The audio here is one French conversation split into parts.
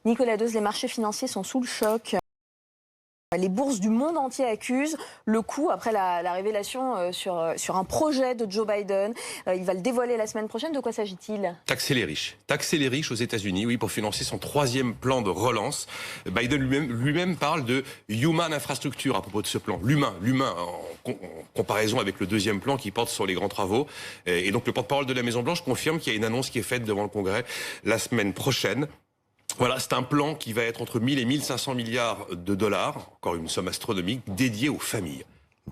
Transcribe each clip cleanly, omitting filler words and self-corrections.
Nicolas Deuz, les marchés financiers sont sous le choc. Les bourses du monde entier accusent le coup après la révélation sur un projet de Joe Biden. Il va le dévoiler la semaine prochaine. De quoi s'agit-il? Taxer les riches. Taxer les riches aux États-Unis, oui, pour financer son troisième plan de relance. Biden lui-même parle de human infrastructure à propos de ce plan. L'humain en comparaison avec le deuxième plan qui porte sur les grands travaux. Et donc le porte-parole de la Maison-Blanche confirme qu'il y a une annonce qui est faite devant le Congrès la semaine prochaine. Voilà, c'est un plan qui va être entre 1000 et 1500 milliards de dollars, encore une somme astronomique, dédiée aux familles.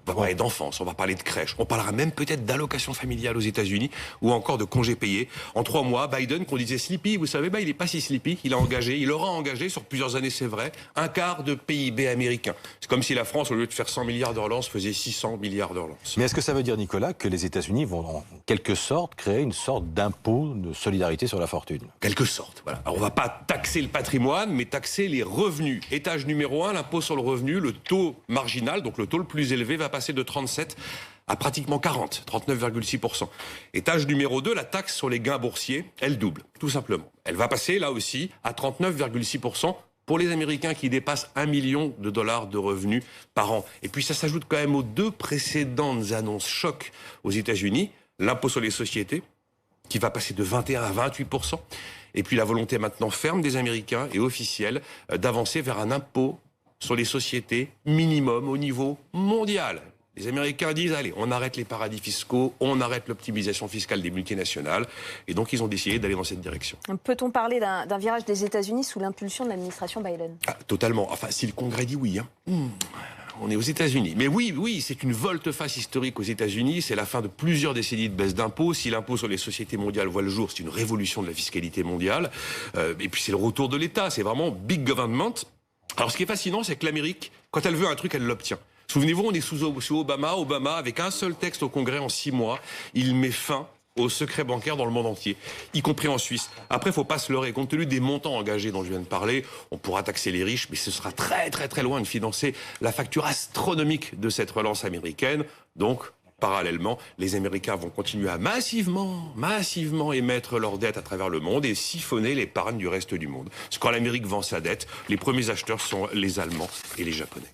On va parler d'enfance, on va parler de crèche, on parlera même peut-être d'allocation familiale aux États-Unis ou encore de congés payés. En 3 mois, Biden, qu'on disait sleepy, vous savez, il n'est pas si sleepy, il aura engagé sur plusieurs années, c'est vrai, un quart de PIB américain. C'est comme si la France, au lieu de faire 100 milliards de relance, faisait 600 milliards de relance. Mais est-ce que ça veut dire, Nicolas, que les États-Unis vont en quelque sorte créer une sorte d'impôt de solidarité sur la fortune? Quelque sorte, voilà. Alors on va pas taxer le patrimoine, mais taxer les revenus. Étage numéro 1, l'impôt sur le revenu, le taux marginal, donc le taux le plus élevé, va passer de 37 à pratiquement 40, 39,6%. Étage numéro 2, la taxe sur les gains boursiers, elle double, tout simplement. Elle va passer, là aussi, à 39,6% pour les Américains qui dépassent 1 million de dollars de revenus par an. Et puis ça s'ajoute quand même aux 2 précédentes annonces choc aux États-Unis. L'impôt sur les sociétés, qui va passer de 21 à 28%. Et puis la volonté maintenant ferme des Américains et officielle d'avancer vers un impôt sur les sociétés minimum au niveau mondial. Les Américains disent, allez, on arrête les paradis fiscaux, on arrête l'optimisation fiscale des multinationales. Et donc, ils ont décidé d'aller dans cette direction. Peut-on parler d'un virage des États-Unis sous l'impulsion de l'administration Biden? Totalement. Enfin, si le Congrès dit oui, on est aux États-Unis. Mais oui, c'est une volte-face historique aux États-Unis. C'est la fin de plusieurs décennies de baisse d'impôts. Si l'impôt sur les sociétés mondiales voit le jour, c'est une révolution de la fiscalité mondiale. Et puis, c'est le retour de l'État. C'est vraiment big government. Alors, ce qui est fascinant, c'est que l'Amérique, quand elle veut un truc, elle l'obtient. Souvenez-vous, on est sous Obama. Obama, avec un seul texte au Congrès en 6 mois, il met fin au secret bancaire dans le monde entier, y compris en Suisse. Après, il ne faut pas se leurrer. Compte tenu des montants engagés dont je viens de parler, on pourra taxer les riches, mais ce sera très, très, très loin de financer la facture astronomique de cette relance américaine. Donc, parallèlement, les Américains vont continuer à massivement émettre leurs dettes à travers le monde et siphonner l'épargne du reste du monde. Parce que quand l'Amérique vend sa dette, les premiers acheteurs sont les Allemands et les Japonais.